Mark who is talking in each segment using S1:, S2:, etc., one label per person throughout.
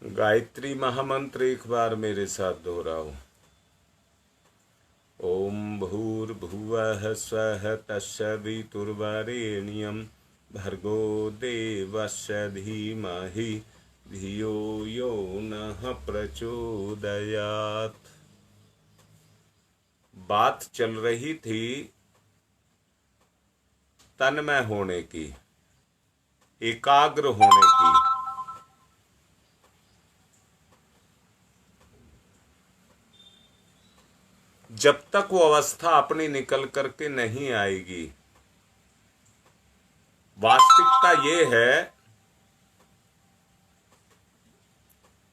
S1: गायत्री महामंत्र एक बार मेरे साथ दोहराओ। ओम भूर्भुवः स्वः तत्सवितुर्वरेण्यं भर्गो देवस्य धीमहि धियो यो नः प्रचोदयात्। बात चल रही थी तन्मय होने की, एकाग्र होने की। जब तक वो अवस्था अपनी निकल करके नहीं आएगी, वास्तविकता ये है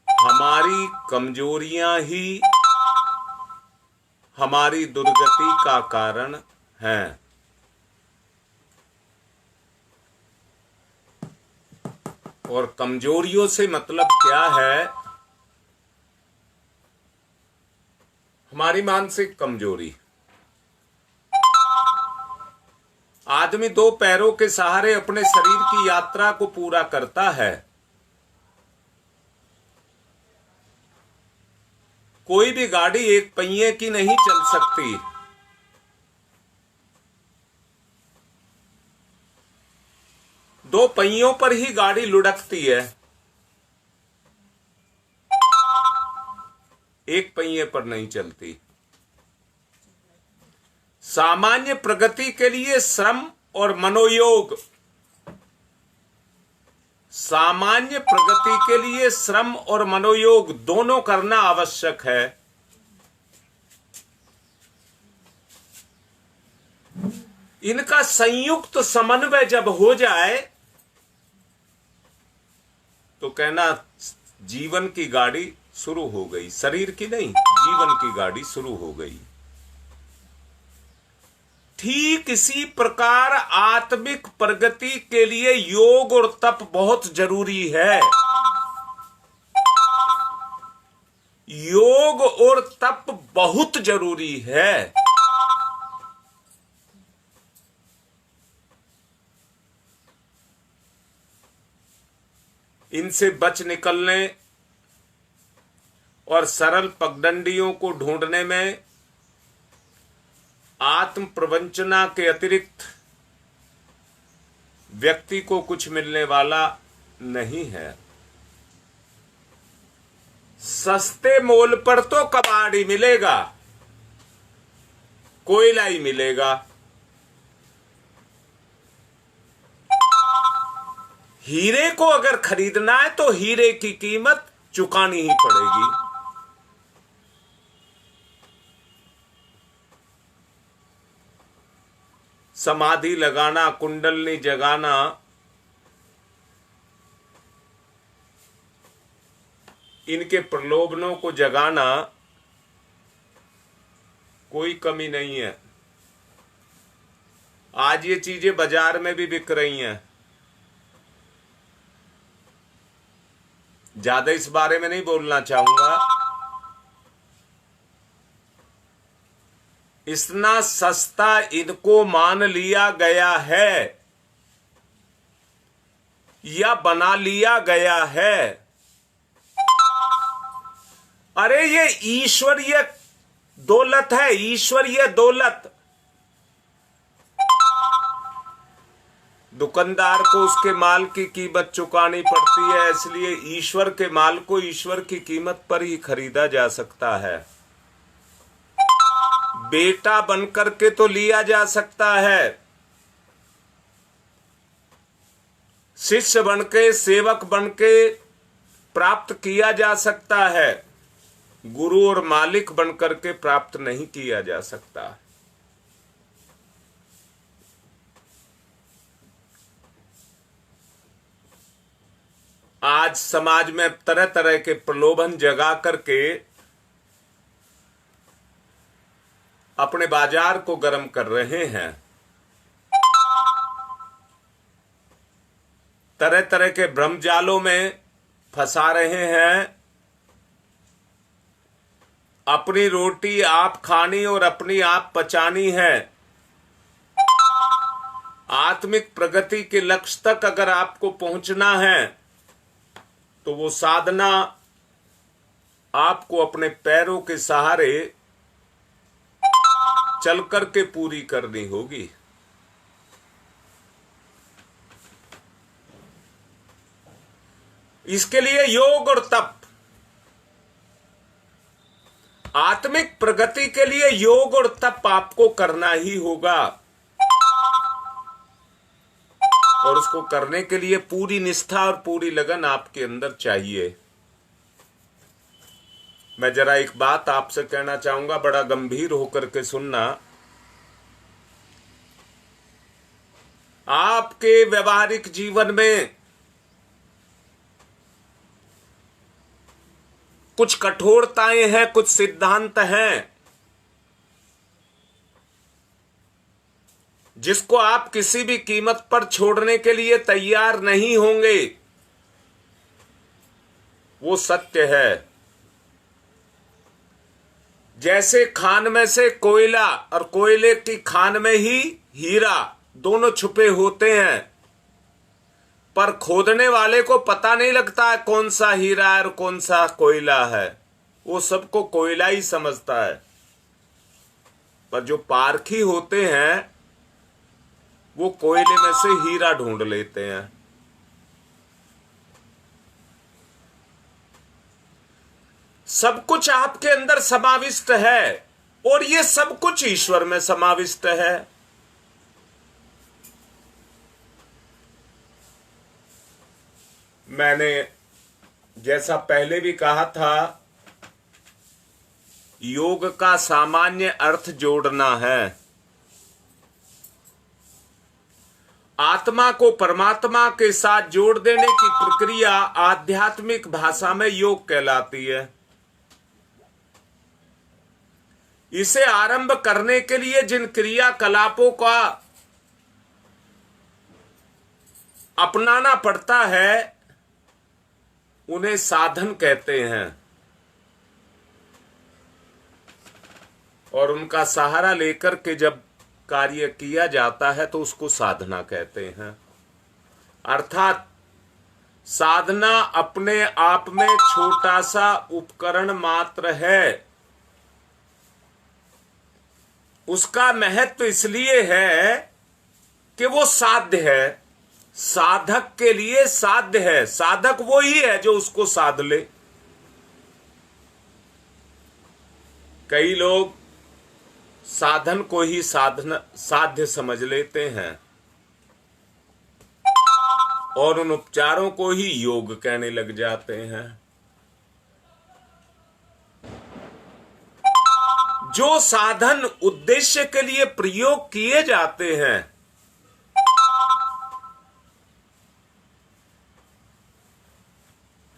S1: हमारी कमजोरियां ही हमारी दुर्गति का कारण हैं। और कमजोरियों से मतलब क्या है? हमारी मानसिक कमजोरी। आदमी दो पैरों के सहारे अपने शरीर की यात्रा को पूरा करता है। कोई भी गाड़ी एक पहिए की नहीं चल सकती। दो पहियों पर ही गाड़ी लुढ़कती है, एक पहिए पर नहीं चलती। सामान्य प्रगति के लिए श्रम और मनोयोग, सामान्य प्रगति के लिए श्रम और मनोयोग दोनों करना आवश्यक है। इनका संयुक्त समन्वय जब हो जाए तो कहना जीवन की गाड़ी शुरू हो गई। शरीर की नहीं, जीवन की गाड़ी शुरू हो गई। ठीक इसी प्रकार आत्मिक प्रगति के लिए योग और तप बहुत जरूरी है। योग और तप बहुत जरूरी है। इनसे बच निकलने और सरल पगडंडियों को ढूंढने में आत्म प्रवंचना के अतिरिक्त व्यक्ति को कुछ मिलने वाला नहीं है। सस्ते मोल पर तो कबाड़ी मिलेगा, कोयला ही मिलेगा। हीरे को अगर खरीदना है तो हीरे की कीमत चुकानी ही पड़ेगी। समाधि लगाना, कुंडलनी जगाना, इनके प्रलोभनों को जगाना कोई कमी नहीं है। आज ये चीजें बाजार में भी बिक रही हैं। ज्यादा इस बारे में नहीं बोलना चाहूंगा। इतना सस्ता इनको मान लिया गया है या बना लिया गया है। अरे ये ईश्वरीय दौलत है, ईश्वरीय दौलत। दुकानदार को उसके माल की कीमत चुकानी पड़ती है, इसलिए ईश्वर के माल को ईश्वर की कीमत पर ही खरीदा जा सकता है। बेटा बनकर के तो लिया जा सकता है, शिष्य बनके, सेवक बनके प्राप्त किया जा सकता है। गुरु और मालिक बनकर के प्राप्त नहीं किया जा सकता। आज समाज में तरह तरह के प्रलोभन जगा करके अपने बाजार को गर्म कर रहे हैं। तरह तरह के भ्रमजालों में फंसा रहे हैं। अपनी रोटी आप खानी और अपनी आप पचानी है। आत्मिक प्रगति के लक्ष्य तक अगर आपको पहुंचना है तो वो साधना आपको अपने पैरों के सहारे चल करके पूरी करनी होगी। इसके लिए योग और तप, आत्मिक प्रगति के लिए योग और तप आपको करना ही होगा, और उसको करने के लिए पूरी निष्ठा और पूरी लगन आपके अंदर चाहिए। मैं जरा एक बात आपसे कहना चाहूंगा, बड़ा गंभीर होकर के सुनना। आपके व्यवहारिक जीवन में कुछ कठोरताएं हैं, कुछ सिद्धांत हैं जिसको आप किसी भी कीमत पर छोड़ने के लिए तैयार नहीं होंगे। वो सत्य है। जैसे खान में से कोयला और कोयले की खान में ही हीरा, दोनों छुपे होते हैं, पर खोदने वाले को पता नहीं लगता है कौन सा हीरा है और कौन सा कोयला है। वो सबको कोयला ही समझता है। पर जो पारखी होते हैं वो कोयले में से हीरा ढूंढ लेते हैं। सब कुछ आपके अंदर समाविष्ट है और ये सब कुछ ईश्वर में समाविष्ट है। मैंने जैसा पहले भी कहा था, योग का सामान्य अर्थ जोड़ना है। आत्मा को परमात्मा के साथ जोड़ देने की प्रक्रिया आध्यात्मिक भाषा में योग कहलाती है। इसे आरंभ करने के लिए जिन क्रियाकलापों का अपनाना पड़ता है उन्हें साधन कहते हैं, और उनका सहारा लेकर के जब कार्य किया जाता है तो उसको साधना कहते हैं। अर्थात साधना अपने आप में छोटा सा उपकरण मात्र है। उसका महत्व इसलिए है कि वो साध्य है, साधक के लिए साध्य है। साधक वो ही है जो उसको साध ले। कई लोग साधन को ही साध्य समझ लेते हैं और उन उपचारों को ही योग कहने लग जाते हैं। जो साधन उद्देश्य के लिए प्रयोग किए जाते हैं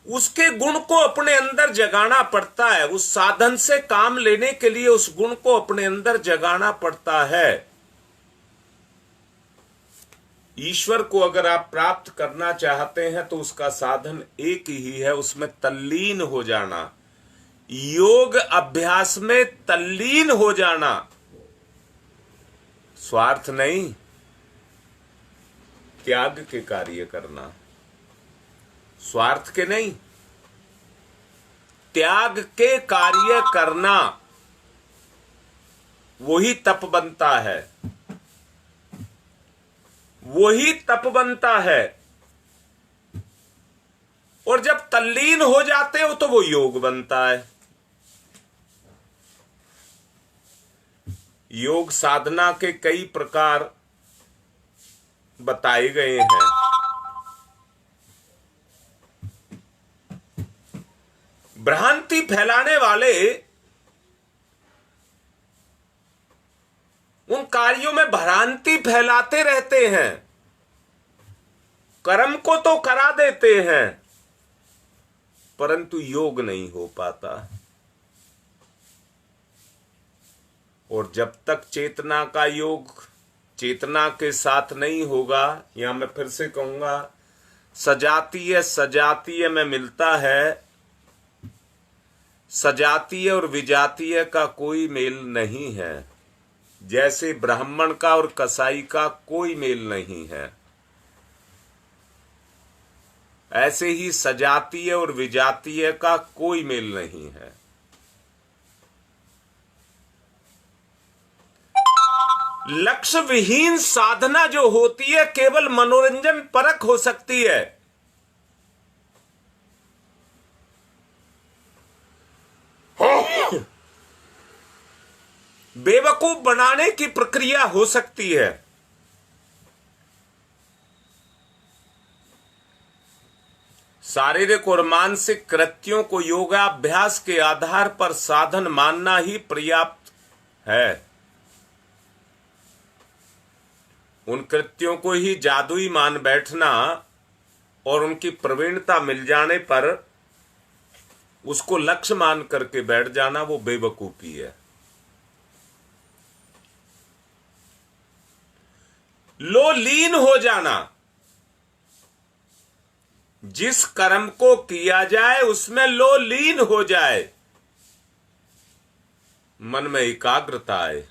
S1: उसके गुण को अपने अंदर जगाना पड़ता है। उस साधन से काम लेने के लिए उस गुण को अपने अंदर जगाना पड़ता है। ईश्वर को अगर आप प्राप्त करना चाहते हैं तो उसका साधन एक ही है, उसमें तल्लीन हो जाना, योग अभ्यास में तल्लीन हो जाना। स्वार्थ नहीं, त्याग के कार्य करना। स्वार्थ के नहीं, त्याग के कार्य करना, वही तप बनता है। वही तप बनता है। और जब तल्लीन हो जाते हो तो वो योग बनता है। योग साधना के कई प्रकार बताए गए हैं। भ्रांति फैलाने वाले उन कार्यों में भ्रांति फैलाते रहते हैं। कर्म को तो करा देते हैं परंतु योग नहीं हो पाता। और जब तक चेतना का योग चेतना के साथ नहीं होगा, या मैं फिर से कहूंगा, सजातीय में मिलता है, सजातीय और विजातीय का कोई मेल नहीं है। जैसे ब्राह्मण का और कसाई का कोई मेल नहीं है। ऐसे ही सजातीय और विजातीय का कोई मेल नहीं है। लक्ष्य विहीन साधना जो होती है केवल मनोरंजन परक हो सकती है। बेवकूफ बनाने की प्रक्रिया हो सकती है। शारीरिक और मानसिक कृत्यों को योगाभ्यास के आधार पर साधन मानना ही पर्याप्त है। उन कृत्यों को ही जादुई मान बैठना और उनकी प्रवीणता मिल जाने पर उसको लक्ष्य मान करके बैठ जाना, वो बेवकूफी है। लो लीन हो जाना, जिस कर्म को किया जाए उसमें लो लीन हो जाए, मन में एकाग्रता आए।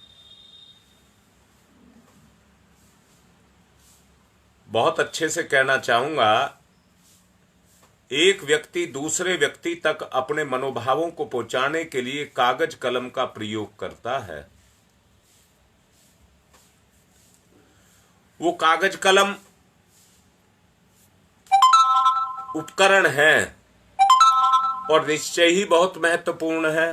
S1: बहुत अच्छे से कहना चाहूंगा, एक व्यक्ति दूसरे व्यक्ति तक अपने मनोभावों को पहुंचाने के लिए कागज कलम का प्रयोग करता है। वो कागज कलम उपकरण है और निश्चय ही बहुत महत्वपूर्ण है।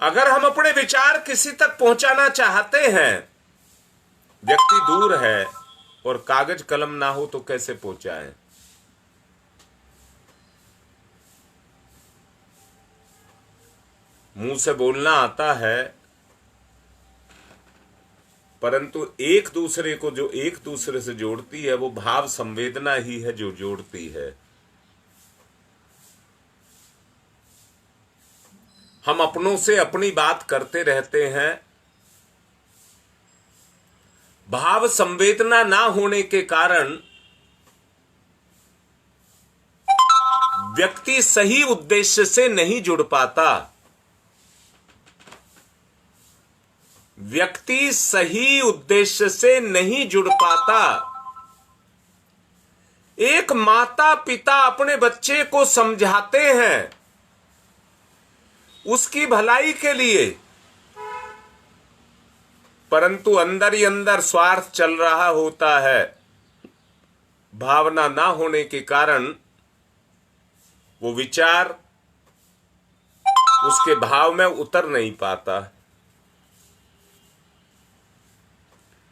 S1: अगर हम अपने विचार किसी तक पहुंचाना चाहते हैं, व्यक्ति दूर है और कागज कलम ना हो तो कैसे पहुंचाएं? मुंह से बोलना आता है, परंतु एक दूसरे को जो एक दूसरे से जोड़ती है वो भाव संवेदना ही है जो जोड़ती है। हम अपनों से अपनी बात करते रहते हैं, भाव संवेदना ना होने के कारण व्यक्ति सही उद्देश्य से नहीं जुड़ पाता। व्यक्ति सही उद्देश्य से नहीं जुड़ पाता। एक माता पिता अपने बच्चे को समझाते हैं उसकी भलाई के लिए, परंतु अंदर ही अंदर स्वार्थ चल रहा होता है। भावना ना होने के कारण वो विचार उसके भाव में उतर नहीं पाता।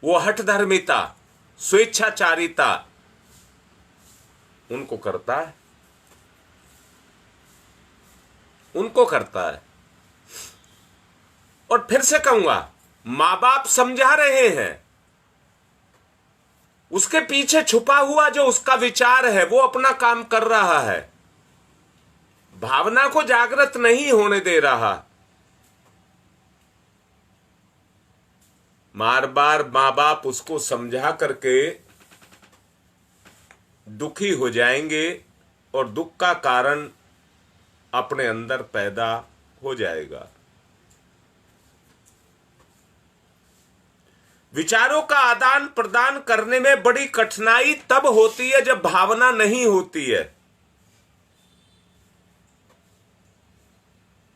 S1: वो हठधर्मिता, स्वेच्छाचारिता उनको करता है, उनको करता है। और फिर से कहूंगा, मां बाप समझा रहे हैं, उसके पीछे छुपा हुआ जो उसका विचार है वो अपना काम कर रहा है, भावना को जागृत नहीं होने दे रहा। बार बार मां बाप उसको समझा करके दुखी हो जाएंगे और दुख का कारण अपने अंदर पैदा हो जाएगा। विचारों का आदान प्रदान करने में बड़ी कठिनाई तब होती है जब भावना नहीं होती है।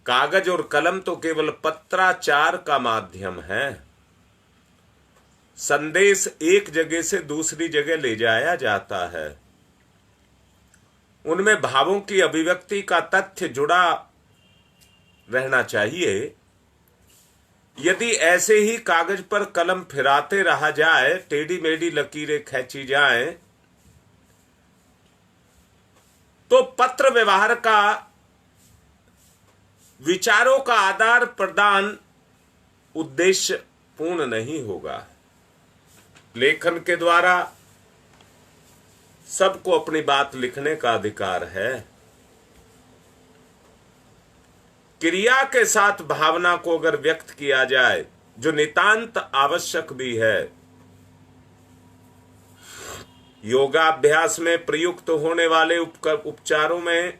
S1: कागज और कलम तो केवल पत्राचार का माध्यम है। संदेश एक जगह से दूसरी जगह ले जाया जाता है। उनमें भावों की अभिव्यक्ति का तथ्य जुड़ा रहना चाहिए। यदि ऐसे ही कागज पर कलम फिराते रहा जाए, टेढ़ी मेढ़ी लकीरें खींची जाएं, तो पत्र व्यवहार का, विचारों का आदान प्रदान उद्देश्य पूर्ण नहीं होगा। लेखन के द्वारा सबको अपनी बात लिखने का अधिकार है। क्रिया के साथ भावना को अगर व्यक्त किया जाए, जो नितांत आवश्यक भी है, योगाभ्यास में प्रयुक्त होने वाले उपचारों में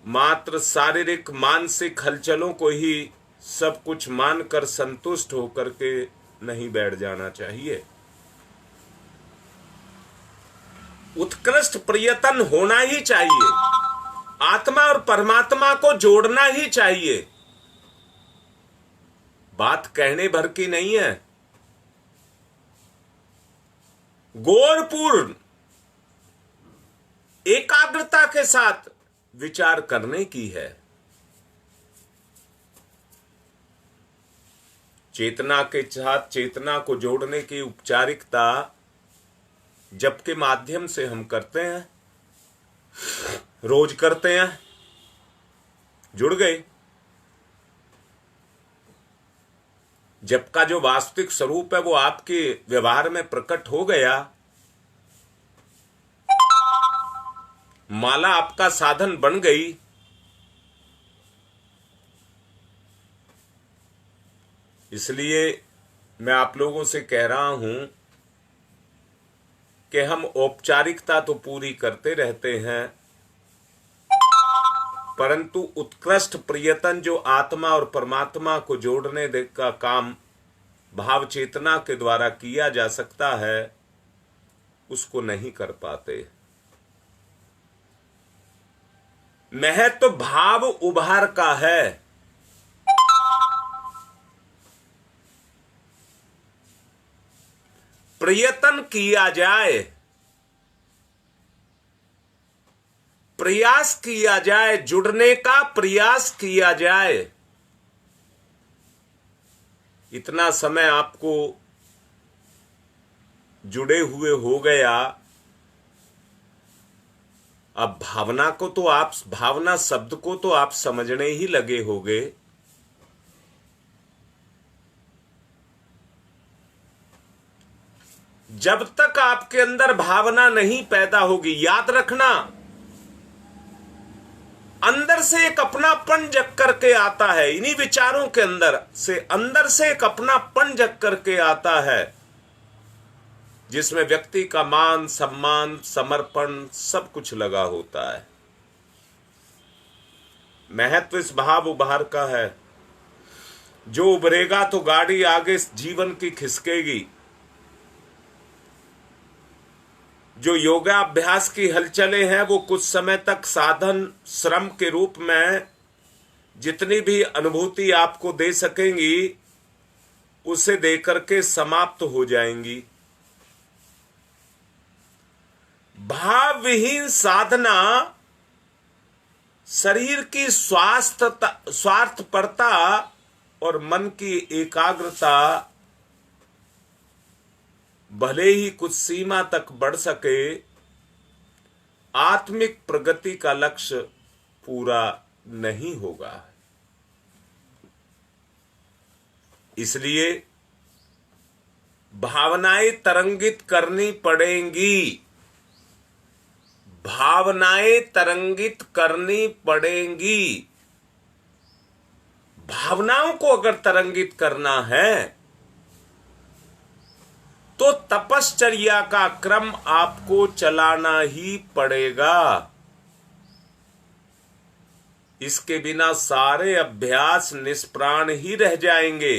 S1: मात्र शारीरिक मानसिक हलचलों को ही सब कुछ मानकर संतुष्ट होकर के नहीं बैठ जाना चाहिए। उत्कृष्ट प्रयत्न होना ही चाहिए, आत्मा और परमात्मा को जोड़ना ही चाहिए। बात कहने भर की नहीं है, गौरपूर्ण एकाग्रता के साथ विचार करने की है। चेतना के साथ चेतना को जोड़ने की औपचारिकता जप के माध्यम से हम करते हैं, रोज करते हैं, जुड़ गए। जप का जो वास्तविक स्वरूप है वो आपके व्यवहार में प्रकट हो गया। माला आपका साधन बन गई। इसलिए मैं आप लोगों से कह रहा हूं कि हम औपचारिकता तो पूरी करते रहते हैं, परंतु उत्कृष्ट प्रयत्न जो आत्मा और परमात्मा को जोड़ने का काम भाव चेतना के द्वारा किया जा सकता है, उसको नहीं कर पाते। महत्व भाव उभार का है। प्रयत्न किया जाए, प्रयास किया जाए, जुड़ने का प्रयास किया जाए। इतना समय आपको जुड़े हुए हो गया, अब भावना को तो आप, भावना शब्द को तो आप समझने ही लगे होगे। जब तक आपके अंदर भावना नहीं पैदा होगी, याद रखना, अंदर से एक अपनापन जग करके आता है। इन्हीं विचारों के अंदर से एक अपनापन जग करके आता है, जिसमें व्यक्ति का मान सम्मान समर्पण सब कुछ लगा होता है। महत्व इस भाव उभार का है। जो उभरेगा तो गाड़ी आगे जीवन की खिसकेगी। जो योगाभ्यास की हलचलें हैं वो कुछ समय तक साधन श्रम के रूप में जितनी भी अनुभूति आपको दे सकेंगी, उसे देकर के समाप्त हो जाएंगी। भाव विहीन साधना शरीर की स्वार्थपरता और मन की एकाग्रता भले ही कुछ सीमा तक बढ़ सके, आत्मिक प्रगति का लक्ष्य पूरा नहीं होगा। इसलिए भावनाएं तरंगित करनी पड़ेंगी, भावनाएं तरंगित करनी पड़ेंगी। भावनाओं को अगर तरंगित करना है तो तपश्चर्या का क्रम आपको चलाना ही पड़ेगा। इसके बिना सारे अभ्यास निष्प्राण ही रह जाएंगे।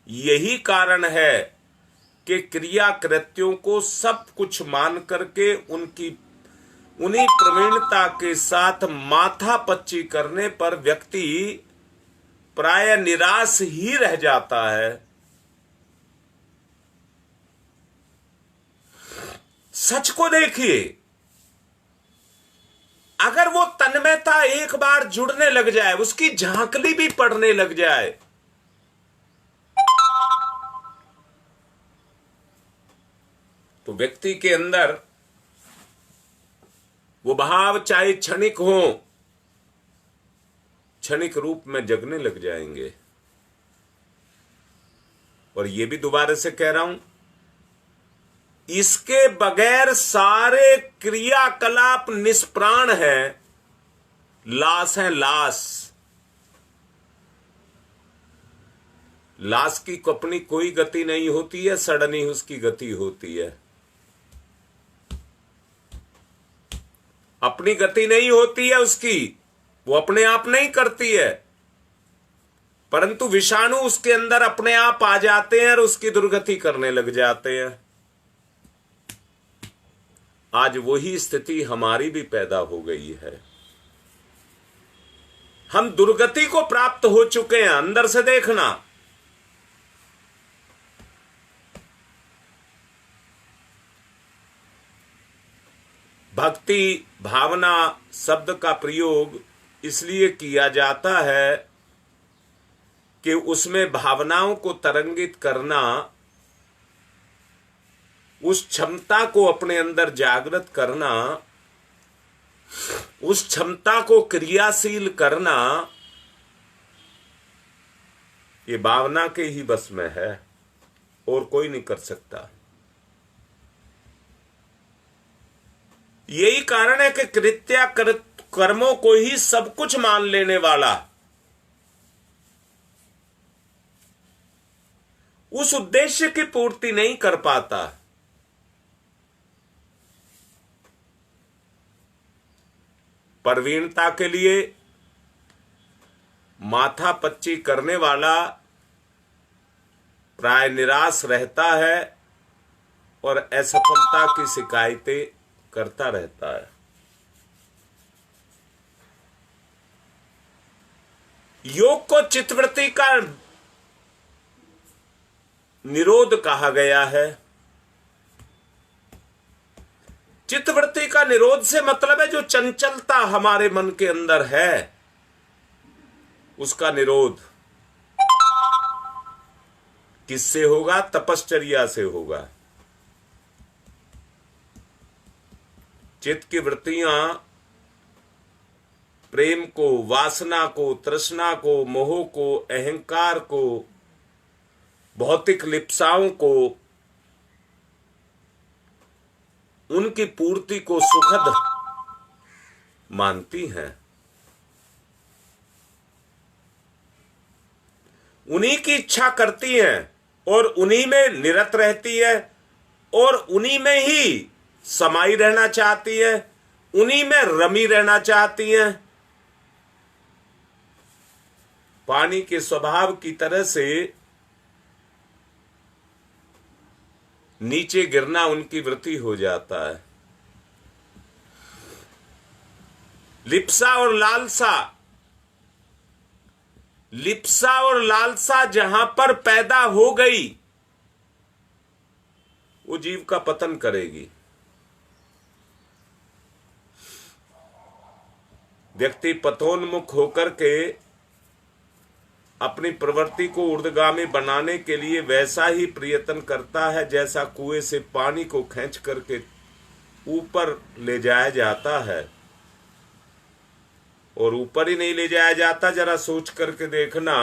S1: यही कारण है कि क्रिया कृत्यों को सब कुछ मान करके उन्हीं प्रवीणता के साथ माथापच्ची करने पर व्यक्ति प्राय निराश ही रह जाता है। सच को देखिए, अगर वो तन्मयता एक बार जुड़ने लग जाए, उसकी झांकली भी पड़ने लग जाए, तो व्यक्ति के अंदर वो भाव चाहे क्षणिक हो, क्षणिक रूप में जगने लग जाएंगे। और ये भी दोबारा से कह रहा हूं, इसके बगैर सारे क्रियाकलाप निष्प्राण है, लाश है लाश। लाश की अपनी कोई गति नहीं होती है, सडनी उसकी गति होती है। अपनी गति नहीं होती है उसकी, वो अपने आप नहीं करती है, परंतु विषाणु उसके अंदर अपने आप आ जाते हैं और उसकी दुर्गति करने लग जाते हैं। आज वही स्थिति हमारी भी पैदा हो गई है। हम दुर्गति को प्राप्त हो चुके हैं। अंदर से देखना, भक्ति भावना शब्द का प्रयोग इसलिए किया जाता है कि उसमें भावनाओं को तरंगित करना, उस क्षमता को अपने अंदर जागृत करना, उस क्षमता को क्रियाशील करना, ये भावना के ही बस में है और कोई नहीं कर सकता। यही कारण है कि कृत्या कर्मों को ही सब कुछ मान लेने वाला उस उद्देश्य की पूर्ति नहीं कर पाता। प्रवीणता के लिए माथा पच्ची करने वाला प्राय निराश रहता है और असफलता की शिकायतें करता रहता है। योग को चित्तवृत्ति का निरोध कहा गया है। चित्तवृत्ति का निरोध से मतलब है जो चंचलता हमारे मन के अंदर है उसका निरोध। किससे होगा? तपश्चर्या से होगा। चित्त की वृत्तियां प्रेम को, वासना को, तृष्णा को, मोह को, अहंकार को, भौतिक लिप्साओं को, उनकी पूर्ति को सुखद मानती हैं। उन्हीं की इच्छा करती हैं और उन्हीं में निरत रहती है और उन्हीं में ही समाई रहना चाहती है, उन्हीं में रमी रहना चाहती हैं। पानी के स्वभाव की तरह से नीचे गिरना उनकी वृत्ति हो जाता है। लिप्सा और लालसा, लिप्सा और लालसा जहां पर पैदा हो गई वो जीव का पतन करेगी। व्यक्ति पथोन्मुख होकर के अपनी प्रवृत्ति को ऊर्ध्वगामी बनाने के लिए वैसा ही प्रयत्न करता है जैसा कुएं से पानी को खींच करके ऊपर ले जाया जाता है। और ऊपर ही नहीं ले जाया जाता, जरा सोच करके देखना,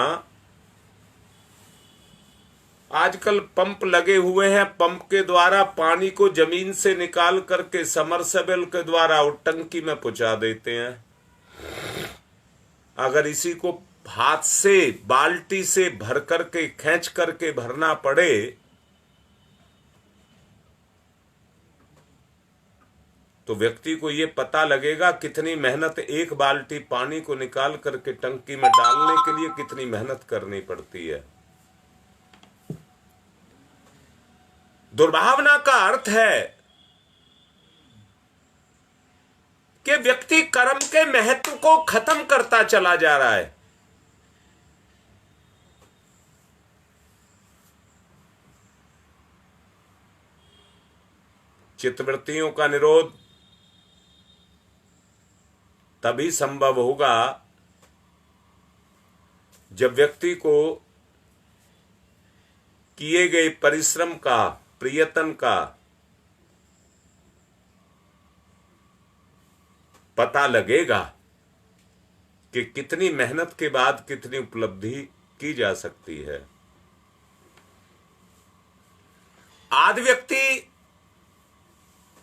S1: आजकल पंप लगे हुए हैं, पंप के द्वारा पानी को जमीन से निकाल करके समरसेबल के द्वारा और टंकी में पहुंचा देते हैं। अगर इसी को हाथ से बाल्टी से भर करके खींच करके भरना पड़े तो व्यक्ति को यह पता लगेगा कितनी मेहनत, एक बाल्टी पानी को निकाल करके टंकी में डालने के लिए कितनी मेहनत करनी पड़ती है। दुर्भावना का अर्थ है कि व्यक्ति कर्म के महत्व को खत्म करता चला जा रहा है। चित्तवृत्तियों का निरोध तभी संभव होगा जब व्यक्ति को किए गए परिश्रम का, प्रयत्न का पता लगेगा कि कितनी मेहनत के बाद कितनी उपलब्धि की जा सकती है। आदि व्यक्ति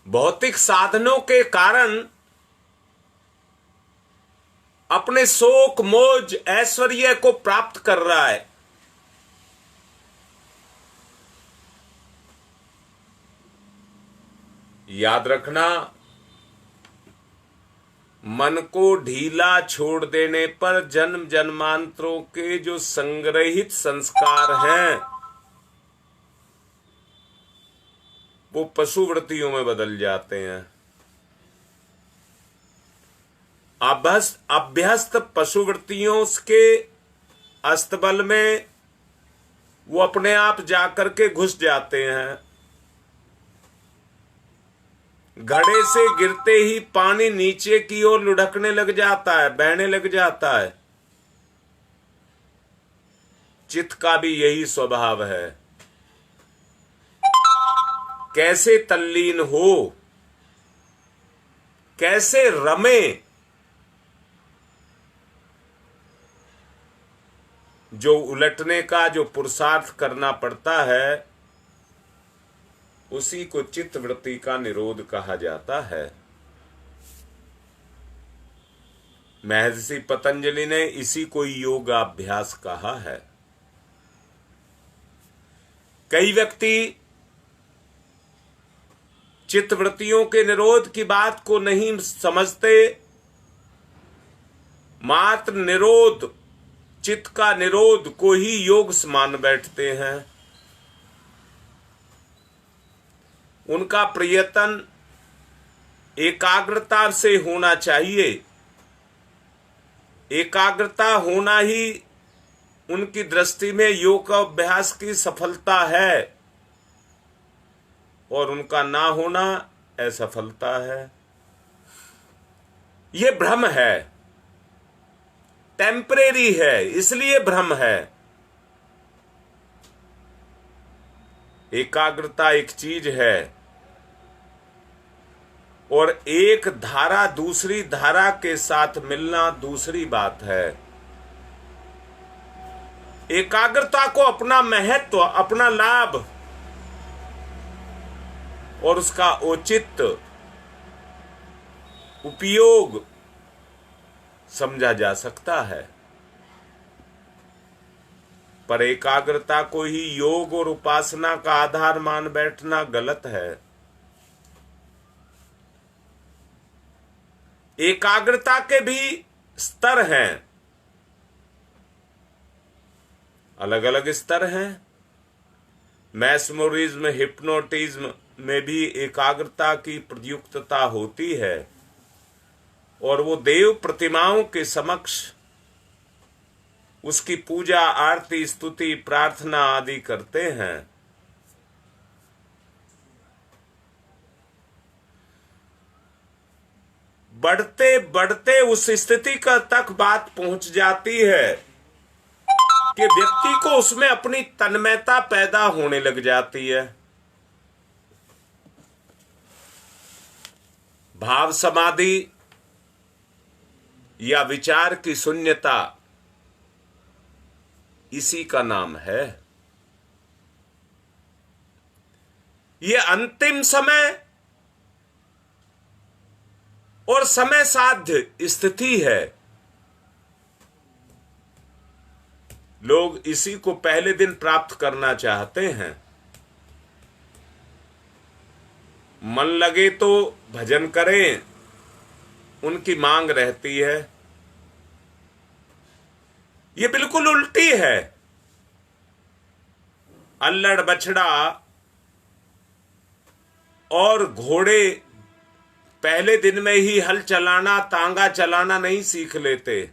S1: भौतिक साधनों के कारण अपने शोक मोज ऐश्वर्य को प्राप्त कर रहा है। याद रखना, मन को ढीला छोड़ देने पर जन्म जन्मांतरों के जो संग्रहित संस्कार हैं वो पशु वृत्तियों में बदल जाते हैं। अभ्यस्त पशुवृत्तियों के अस्तबल में वो अपने आप जाकर के घुस जाते हैं। घड़े से गिरते ही पानी नीचे की ओर लुढ़कने लग जाता है, बहने लग जाता है। चित्त का भी यही स्वभाव है। कैसे तल्लीन हो, कैसे रमे, जो उलटने का जो पुरुषार्थ करना पड़ता है उसी को चित्त वृत्ति का निरोध कहा जाता है। महर्षि पतंजलि ने इसी को योगाभ्यास कहा है। कई व्यक्ति चित्त वृत्तियों के निरोध की बात को नहीं समझते, मात्र निरोध, चित्त का निरोध को ही योग मान बैठते हैं। उनका प्रयत्न एकाग्रता से होना चाहिए। एकाग्रता होना ही उनकी दृष्टि में योग अभ्यास की सफलता है और उनका ना होना असफलता है। ये भ्रम है, टेम्परेरी है, इसलिए भ्रम है। एकाग्रता एक चीज है और एक धारा दूसरी धारा के साथ मिलना दूसरी बात है। एकाग्रता को अपना महत्व, अपना लाभ और उसका औचित्य उपयोग समझा जा सकता है, पर एकाग्रता को ही योग और उपासना का आधार मान बैठना गलत है। एकाग्रता के भी स्तर हैं, अलग अलग स्तर हैं। मैस्मोरिज्म, हिप्नोटिज्म में भी एकाग्रता की प्रयुक्तता होती है और वो देव प्रतिमाओं के समक्ष उसकी पूजा, आरती, स्तुति, प्रार्थना आदि करते हैं। बढ़ते बढ़ते उस स्थिति का तक बात पहुंच जाती है कि व्यक्ति को उसमें अपनी तन्मयता पैदा होने लग जाती है। भाव समाधि या विचार की शून्यता इसी का नाम है। यह अंतिम समय और समय साध्य स्थिति है। लोग इसी को पहले दिन प्राप्त करना चाहते हैं। मन लगे तो भजन करें, उनकी मांग रहती है। ये बिल्कुल उल्टी है। अल्लड़ बछड़ा और घोड़े पहले दिन में ही हल चलाना, तांगा चलाना नहीं सीख लेते।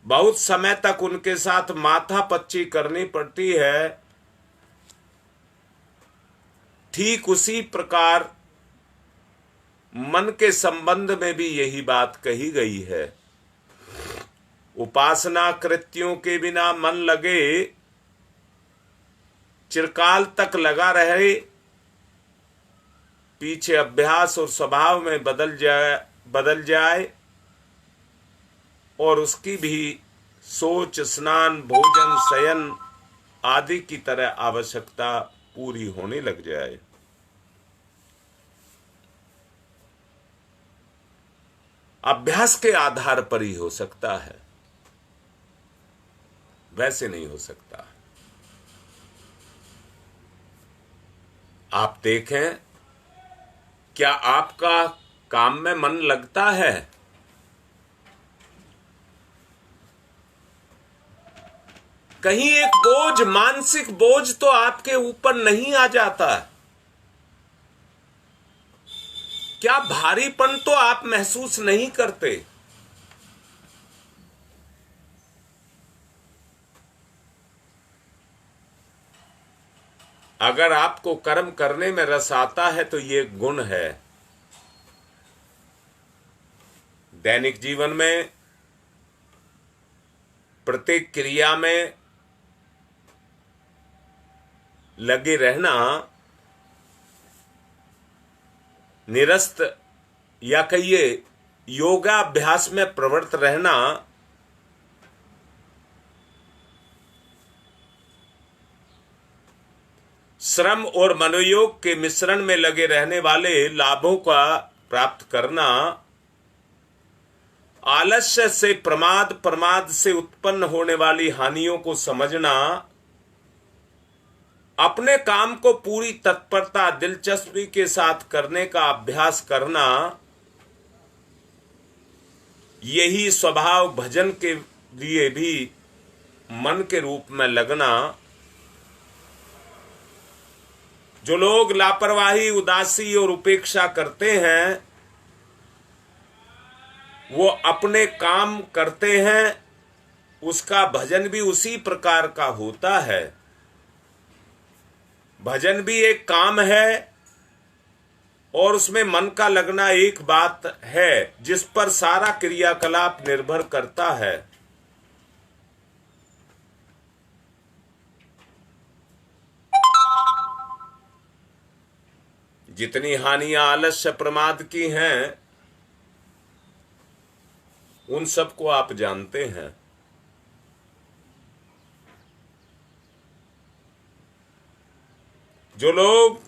S1: बहुत समय तक उनके साथ माथापच्ची करनी पड़ती है। ठीक उसी प्रकार मन के संबंध में भी यही बात कही गई है। उपासना कृत्यों के बिना मन लगे, चिरकाल तक लगा रहे, पीछे अभ्यास और स्वभाव में बदल जाए और उसकी भी सोच, स्नान, भोजन, शयन आदि की तरह आवश्यकता पूरी होने लग जाए। अभ्यास के आधार पर ही हो सकता है, वैसे नहीं हो सकता। आप देखें, क्या आपका काम में मन लगता है? कहीं एक बोझ, मानसिक बोझ तो आपके ऊपर नहीं आ जाता? क्या भारीपन तो आप महसूस नहीं करते? अगर आपको कर्म करने में रस आता है तो ये गुण है। दैनिक जीवन में प्रत्येक क्रिया में लगे रहना, निरस्त या कहिए योगाभ्यास में प्रवृत्त रहना, श्रम और मनोयोग के मिश्रण में लगे रहने वाले लाभों का प्राप्त करना, आलस्य से प्रमाद, प्रमाद से उत्पन्न होने वाली हानियों को समझना, अपने काम को पूरी तत्परता दिलचस्पी के साथ करने का अभ्यास करना, यही स्वभाव भजन के लिए भी मन के रूप में लगना। जो लोग लापरवाही, उदासी और उपेक्षा करते हैं, वो अपने काम करते हैं, उसका भजन भी उसी प्रकार का होता है। भजन भी एक काम है और उसमें मन का लगना एक बात है जिस पर सारा क्रियाकलाप निर्भर करता है। जितनी हानियां आलस्य प्रमाद की हैं, उन सबको आप जानते हैं। जो लोग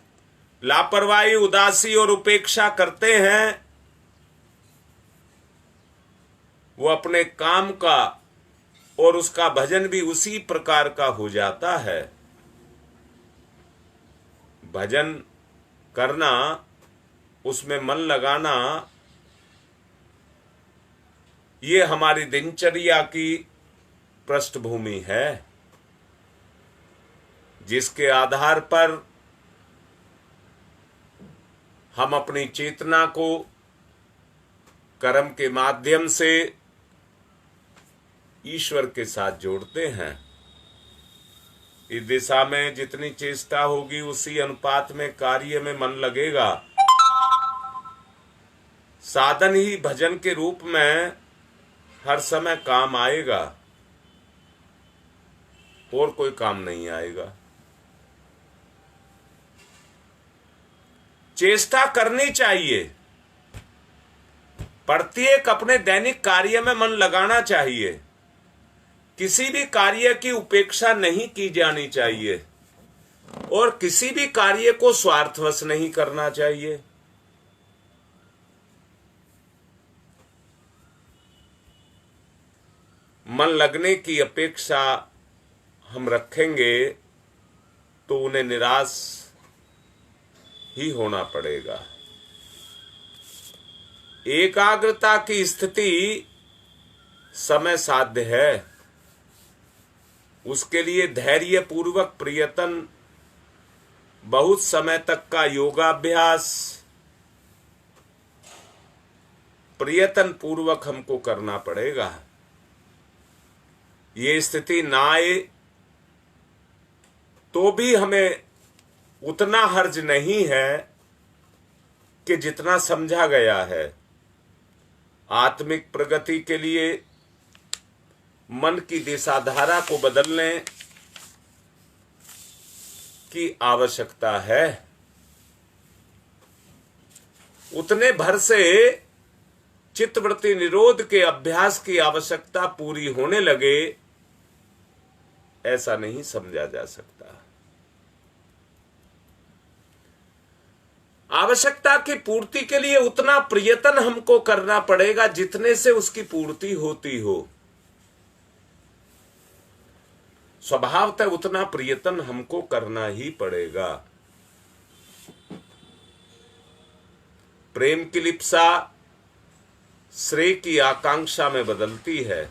S1: लापरवाही, उदासी और उपेक्षा करते हैं, वो अपने काम का और उसका भजन भी उसी प्रकार का हो जाता है। भजन करना, उसमें मन लगाना, ये हमारी दिनचर्या की पृष्ठभूमि है, जिसके आधार पर हम अपनी चेतना को कर्म के माध्यम से ईश्वर के साथ जोड़ते हैं। इस दिशा में जितनी चेष्टा होगी उसी अनुपात में कार्य में मन लगेगा। साधन ही भजन के रूप में हर समय काम आएगा और कोई काम नहीं आएगा। चेष्टा करनी चाहिए, प्रत्येक अपने दैनिक कार्य में मन लगाना चाहिए। किसी भी कार्य की उपेक्षा नहीं की जानी चाहिए और किसी भी कार्य को स्वार्थवश नहीं करना चाहिए। मन लगने की अपेक्षा हम रखेंगे तो उन्हें निराश ही होना पड़ेगा। एकाग्रता की स्थिति समय साध्य है। उसके लिए धैर्य पूर्वक प्रयत्न, बहुत समय तक का योगाभ्यास प्रयत्न पूर्वक हमको करना पड़ेगा। ये स्थिति ना आए तो भी हमें उतना हर्ज नहीं है कि जितना समझा गया है। आत्मिक प्रगति के लिए मन की दिशाधारा को बदलने की आवश्यकता है। उतने भर से चित्तवृत्ति निरोध के अभ्यास की आवश्यकता पूरी होने लगे, ऐसा नहीं समझा जा सकता। आवश्यकता की पूर्ति के लिए उतना प्रयत्न हमको करना पड़ेगा जितने से उसकी पूर्ति होती हो। स्वभावतः उतना प्रयत्न हमको करना ही पड़ेगा। प्रेम की लिप्सा श्रेय की आकांक्षा में बदलती है।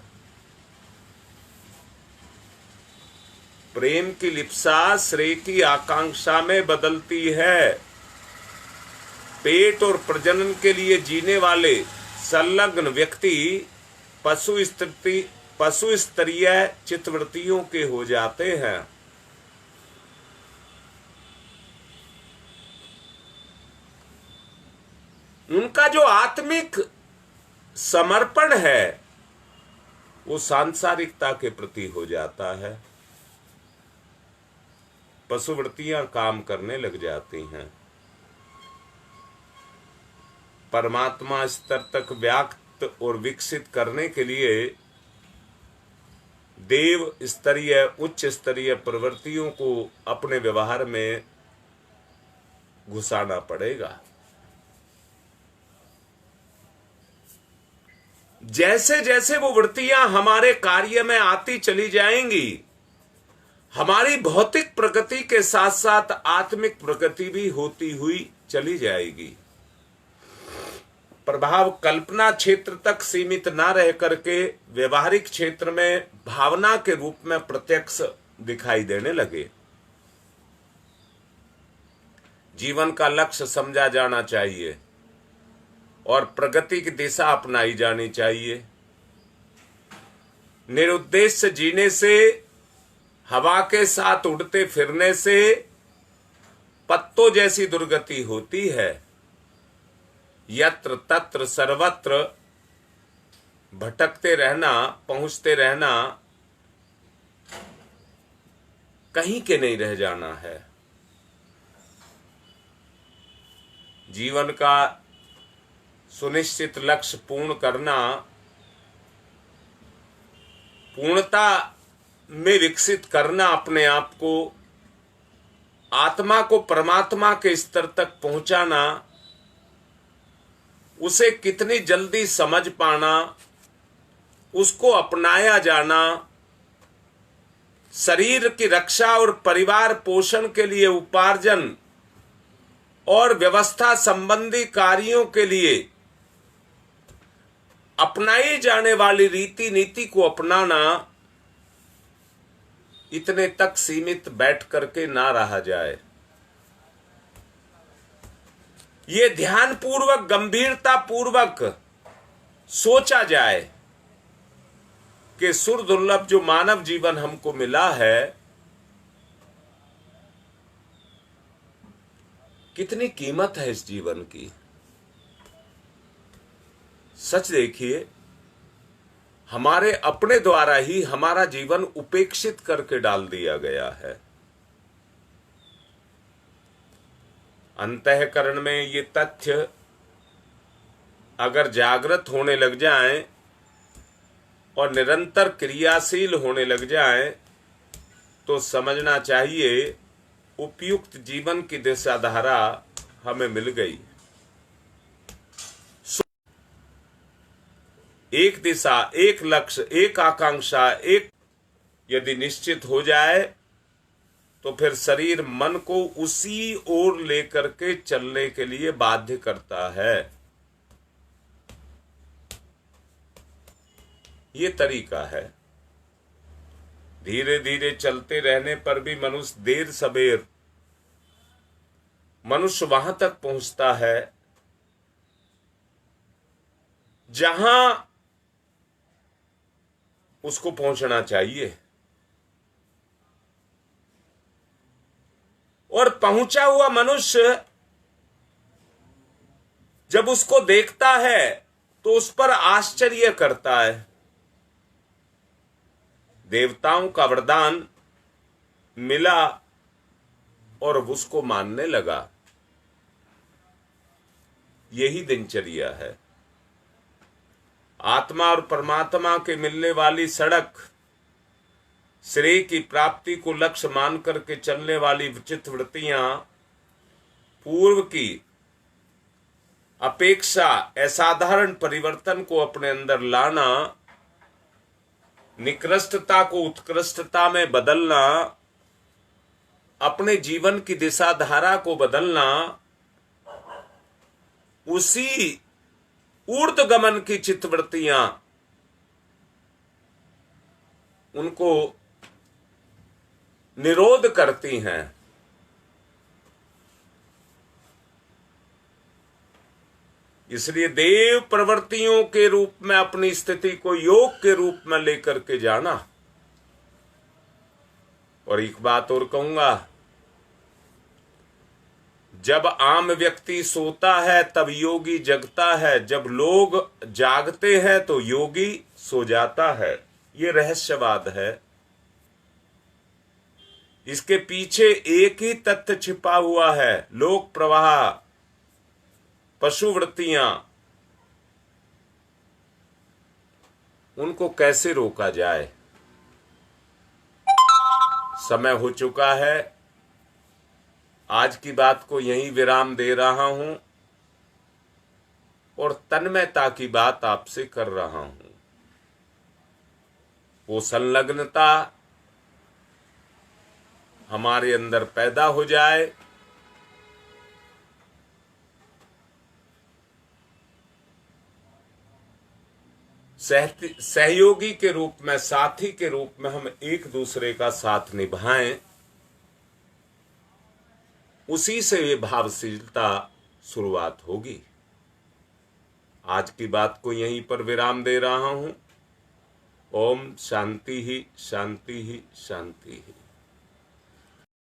S1: प्रेम की लिप्सा श्रेय की आकांक्षा में बदलती है। पेट और प्रजनन के लिए जीने वाले संलग्न व्यक्ति पशु स्तरीय चित्तवृत्तियों के हो जाते हैं। उनका जो आत्मिक समर्पण है वो सांसारिकता के प्रति हो जाता है। पशुवृत्तियां काम करने लग जाती हैं। परमात्मा स्तर तक व्याप्त और विकसित करने के लिए देव स्तरीय उच्च स्तरीय प्रवृत्तियों को अपने व्यवहार में घुसाना पड़ेगा। जैसे जैसे वो वृत्तियां हमारे कार्य में आती चली जाएंगी, हमारी भौतिक प्रगति के साथ साथ आत्मिक प्रगति भी होती हुई चली जाएगी। प्रभाव कल्पना क्षेत्र तक सीमित ना रह करके व्यवहारिक क्षेत्र में भावना के रूप में प्रत्यक्ष दिखाई देने लगे। जीवन का लक्ष्य समझा जाना चाहिए और प्रगति की दिशा अपनाई जानी चाहिए। निरुद्देश्य जीने से, हवा के साथ उड़ते फिरने से पत्तों जैसी दुर्गति होती है। यत्र तत्र सर्वत्र भटकते रहना, पहुंचते रहना, कहीं के नहीं रह जाना है। जीवन का सुनिश्चित लक्ष्य पूर्ण करना, पूर्णता में विकसित करना अपने आप को, आत्मा को परमात्मा के स्तर तक पहुंचाना, उसे कितनी जल्दी समझ पाना, उसको अपनाया जाना, शरीर की रक्षा और परिवार पोषण के लिए उपार्जन और व्यवस्था संबंधी कार्यों के लिए अपनाई जाने वाली रीति नीति को अपनाना, इतने तक सीमित बैठ करके ना रहा जाए। ये ध्यान पूर्वक, गंभीरता पूर्वक सोचा जाए कि सुर दुर्लभ जो मानव जीवन हमको मिला है, कितनी कीमत है इस जीवन की। सच देखिए, हमारे अपने द्वारा ही हमारा जीवन उपेक्षित करके डाल दिया गया है। अंतःकरण में ये तथ्य अगर जागृत होने लग जाएं और निरंतर क्रियाशील होने लग जाएं, तो समझना चाहिए उपयुक्त जीवन की दिशा धारा हमें मिल गई। एक दिशा, एक लक्ष्य, एक आकांक्षा, एक यदि निश्चित हो जाए तो फिर शरीर मन को उसी ओर लेकर के चलने के लिए बाध्य करता है। ये तरीका है। धीरे धीरे चलते रहने पर भी मनुष्य देर सबेर मनुष्य वहां तक पहुंचता है जहां उसको पहुंचना चाहिए। और पहुंचा हुआ मनुष्य जब उसको देखता है तो उस पर आश्चर्य करता है। देवताओं का वरदान मिला और उसको मानने लगा। यही दिनचर्या है। आत्मा और परमात्मा के मिलने वाली सड़क, श्रेय की प्राप्ति को लक्ष्य मान करके चलने वाली विचित्र वृत्तियां पूर्व की अपेक्षा असाधारण परिवर्तन को अपने अंदर लाना, निकृष्टता को उत्कृष्टता में बदलना, अपने जीवन की दिशा धारा को बदलना, उसी ऊर्ध्वगमन की चित्तवृत्तियां उनको निरोध करती हैं। इसलिए देव प्रवृत्तियों के रूप में अपनी स्थिति को योग के रूप में लेकर के जाना। और एक बात और कहूंगा, जब आम व्यक्ति सोता है तब योगी जगता है, जब लोग जागते हैं तो योगी सो जाता है। ये रहस्यवाद है। इसके पीछे एक ही तथ्य छिपा हुआ है, लोक प्रवाह, पशुवृत्तियां। उनको कैसे रोका जाए? समय हो चुका है। आज की बात को यहीं विराम दे रहा हूं और तन्मयता की बात आपसे कर रहा हूं। वो संलग्नता हमारे अंदर पैदा हो जाए, सहयोगी के रूप में, साथी के रूप में हम एक दूसरे का साथ निभाएं। उसी से ये भावशीलता शुरुआत होगी। आज की बात को यहीं पर विराम दे रहा हूं। ओम शांति ही शांति ही शांति ही।